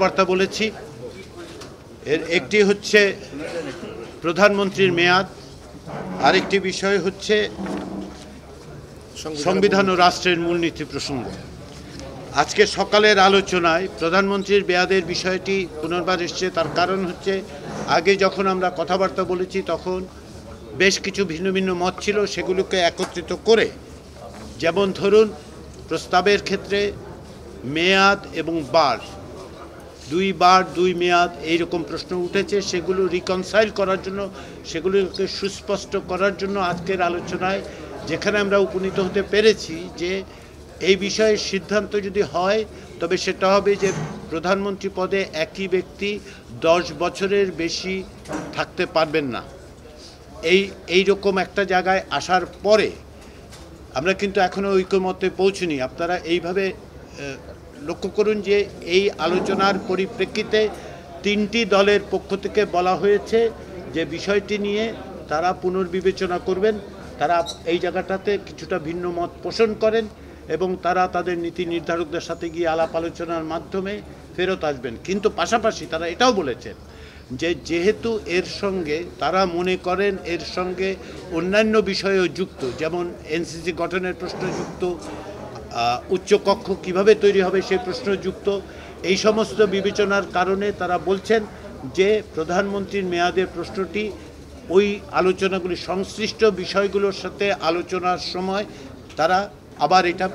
কথাবার্তা বলেছি। এর একটি হচ্ছে প্রধানমন্ত্রীর মেয়াদ, আরেকটি বিষয় হচ্ছে সংবিধান ও রাষ্ট্রের মূলনীতি প্রসঙ্গ। আজকে সকালের আলোচনায় প্রধানমন্ত্রীর মেয়াদের বিষয়টি পুনর্বার এসছে। তার কারণ হচ্ছে আগে যখন আমরা কথাবার্তা বলেছি তখন বেশ কিছু ভিন্ন ভিন্ন মত ছিল, সেগুলোকে একত্রিত করে, যেমন ধরুন প্রস্তাবের ক্ষেত্রে মেয়াদ এবং বার, দুই মেয়াদ এইরকম প্রশ্ন উঠেছে, সেগুলো রিকনসাইল করার জন্য, সেগুলোকে সুস্পষ্ট করার জন্য আজকের আলোচনায় যেখানে আমরা উপনীত হতে পেরেছি যে এই বিষয়ে সিদ্ধান্ত যদি হয় তবে সেটা হবে যে প্রধানমন্ত্রী পদে একই ব্যক্তি 10 বছরের বেশি থাকতে পারবেন না। এই রকম একটা জায়গায় আসার পরে আমরা কিন্তু এখনও ঐকমত্যে পৌঁছনি। আপনারা এইভাবে লক্ষ্য করুন যে এই আলোচনার পরিপ্রেক্ষিতে 3টি দলের পক্ষ থেকে বলা হয়েছে যে বিষয়টি নিয়ে তারা পুনর্বিবেচনা করবেন, তারা এই জায়গাটাতে কিছুটা ভিন্ন মত পোষণ করেন এবং তারা তাদের নীতি নির্ধারকদের সাথে গিয়ে আলাপ আলোচনার মাধ্যমে ফেরত আসবেন। কিন্তু পাশাপাশি তারা এটাও বলেছেন যে যেহেতু এর সঙ্গে তারা মনে করেন এর সঙ্গে অন্যান্য বিষয়ও যুক্ত, যেমন এনসিসি গঠনের প্রশ্ন যুক্ত, উচ্চকক্ষ কিভাবে তৈরি হবে সেই প্রশ্ন যুক্ত, এই সমস্ত বিবেচনার কারণে তারা বলছেন যে প্রধানমন্ত্রীর মেয়াদের প্রশ্নটি ওই আলোচনাগুলি সংশ্লিষ্ট বিষয়গুলোর সাথে আলোচনার সময় তারা আবার এটা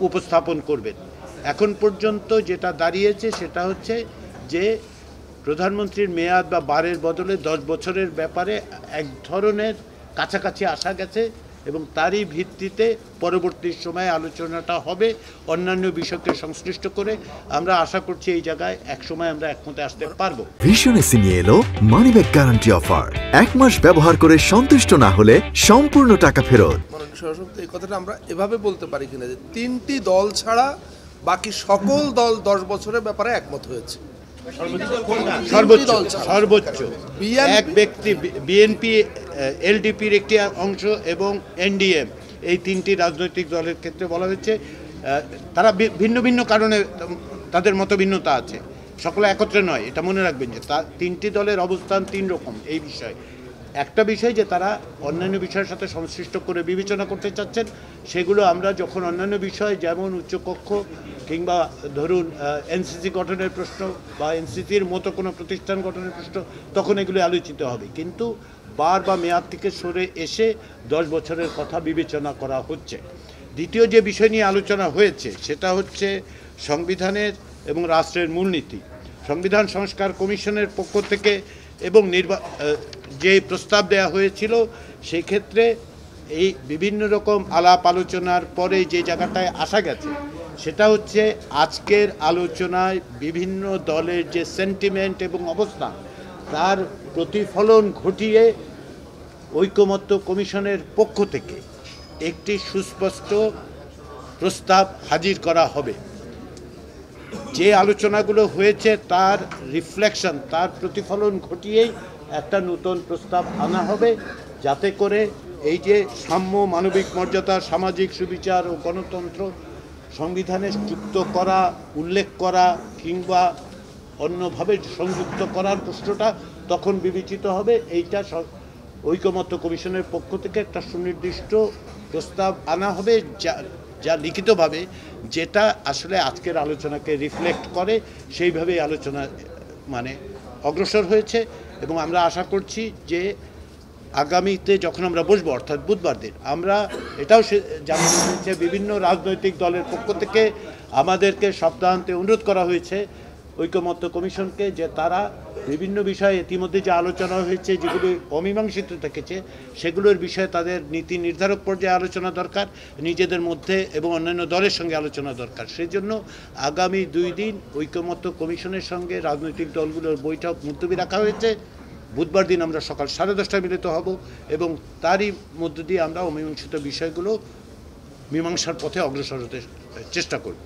উপস্থাপন করবেন। এখন পর্যন্ত যেটা দাঁড়িয়েছে সেটা হচ্ছে যে প্রধানমন্ত্রীর মেয়াদ বা বারের বদলে 10 বছরের ব্যাপারে এক ধরনের কাছাকাছি আসা গেছে এবং তারই ভিত্তিতে পরবর্তী সময়ে আলোচনাটা হবে অন্যান্য বিষয়কে সংশ্লিষ্ট করে। আমরা আশা করছি এই জায়গায় এক সময় আমরা একমতে আসতে পারবো। ভীষণ এসি নিয়ে এলো মানি ব্যাক গ্যারান্টি অফার। 1 মাস ব্যবহার করে সন্তুষ্ট না হলে সম্পূর্ণ টাকা ফেরত। এই কথাটা আমরা এভাবে বলতে পারি কিনা যে 3টি দল ছাড়া বাকি সকল দল 10 বছরের ব্যাপারে একমত হয়েছে। সর্বোচ্চ এক ব্যক্তি, বিএনপি, এলডিপির একটি অংশ এবং এনডিএম, এই 3টি রাজনৈতিক দলের ক্ষেত্রে বলা হয়েছে তারা ভিন্ন ভিন্ন কারণে তাদের মতভিন্নতা আছে, সকলে একত্রে নয়, এটা মনে রাখবেন যে 3টি দলের অবস্থান 3 রকম এই বিষয়ে। একটা বিষয় যে তারা অন্যান্য বিষয়ের সাথে সংশ্লিষ্ট করে বিবেচনা করতে চাচ্ছেন, সেগুলো আমরা যখন অন্যান্য বিষয় যেমন উচ্চকক্ষ কিংবা ধরুন এনসিসি গঠনের প্রশ্ন বা এনসিসির মতো কোনো প্রতিষ্ঠান গঠনের প্রশ্ন, তখন এগুলো আলোচিত হবে। কিন্তু বার বা মেয়াদ থেকে সরে এসে 10 বছরের কথা বিবেচনা করা হচ্ছে। দ্বিতীয় যে বিষয় নিয়ে আলোচনা হয়েছে সেটা হচ্ছে সংবিধানের এবং রাষ্ট্রের মূলনীতি। সংবিধান সংস্কার কমিশনের পক্ষ থেকে এবং যে প্রস্তাব দেওয়া হয়েছিল সেই ক্ষেত্রে এই বিভিন্ন রকম আলাপ আলোচনার পরে যে জায়গাটায় আসা গেছে সেটা হচ্ছে আজকের আলোচনায় বিভিন্ন দলের যে সেন্টিমেন্ট এবং অবস্থান তার প্রতিফলন ঘটিয়ে ঐকমত্য কমিশনের পক্ষ থেকে একটি সুস্পষ্ট প্রস্তাব হাজির করা হবে। যে আলোচনাগুলো হয়েছে তার রিফ্লেকশন, তার প্রতিফলন ঘটিয়েই একটা নতুন প্রস্তাব আনা হবে, যাতে করে এই যে সাম্য, মানবিক মর্যাদা, সামাজিক সুবিচার ও গণতন্ত্র সংবিধানে যুক্ত করা, উল্লেখ করা কিংবা অন্যভাবে সংযুক্ত করার প্রশ্নটা তখন বিবেচিত হবে। এইটা ঐকমত্য কমিশনের পক্ষ থেকে একটা সুনির্দিষ্ট প্রস্তাব আনা হবে যা লিখিতভাবে, যেটা আসলে আজকের আলোচনাকে রিফ্লেক্ট করে, সেইভাবেই আলোচনা অগ্রসর হয়েছে। এবং আমরা আশা করছি যে আগামীতে যখন আমরা বসবো, অর্থাৎ বুধবার দিন, আমরা এটাও জানানো হয়েছে বিভিন্ন রাজনৈতিক দলের পক্ষ থেকে আমাদেরকে সপ্তাহান্তে অনুরোধ করা হয়েছে ঐকমত্য কমিশনকে যে তারা বিভিন্ন বিষয়ে ইতিমধ্যে যে আলোচনা হয়েছে, যেগুলো অমীমাংসিত থেকেছে, সেগুলোর বিষয়ে তাদের নীতি নির্ধারক পর্যায়ে আলোচনা দরকার, নিজেদের মধ্যে এবং অন্যান্য দলের সঙ্গে আলোচনা দরকার। সেই জন্য আগামী 2 দিন ঐকমত্য কমিশনের সঙ্গে রাজনৈতিক দলগুলোর বৈঠক মুলতবি রাখা হয়েছে। বুধবার দিন আমরা সকাল 10:30টায় মিলিত হব এবং তারই মধ্য দিয়ে আমরা অমীমাংসিত বিষয়গুলো মীমাংসার পথে অগ্রসর হতে চেষ্টা করব।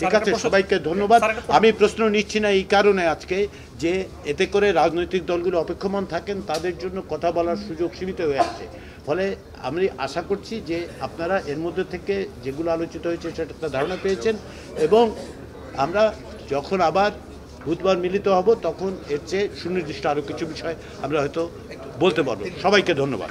ঠিক আছে, সবাইকে ধন্যবাদ। আমি প্রশ্ন নিচ্ছি না এই কারণে আজকে যে এতে করে রাজনৈতিক দলগুলো অপেক্ষমান থাকেন, তাদের জন্য কথা বলার সুযোগ সীমিত হয়ে আছে। ফলে আমি আশা করছি যে আপনারা এর মধ্যে থেকে যেগুলো আলোচিত হয়েছে সেটা একটা ধারণা পেয়েছেন এবং আমরা যখন আবার বুধবার মিলিত হব, তখন এর চেয়ে সুনির্দিষ্ট আরও কিছু বিষয় আমরা হয়তো বলতে পারবো। সবাইকে ধন্যবাদ।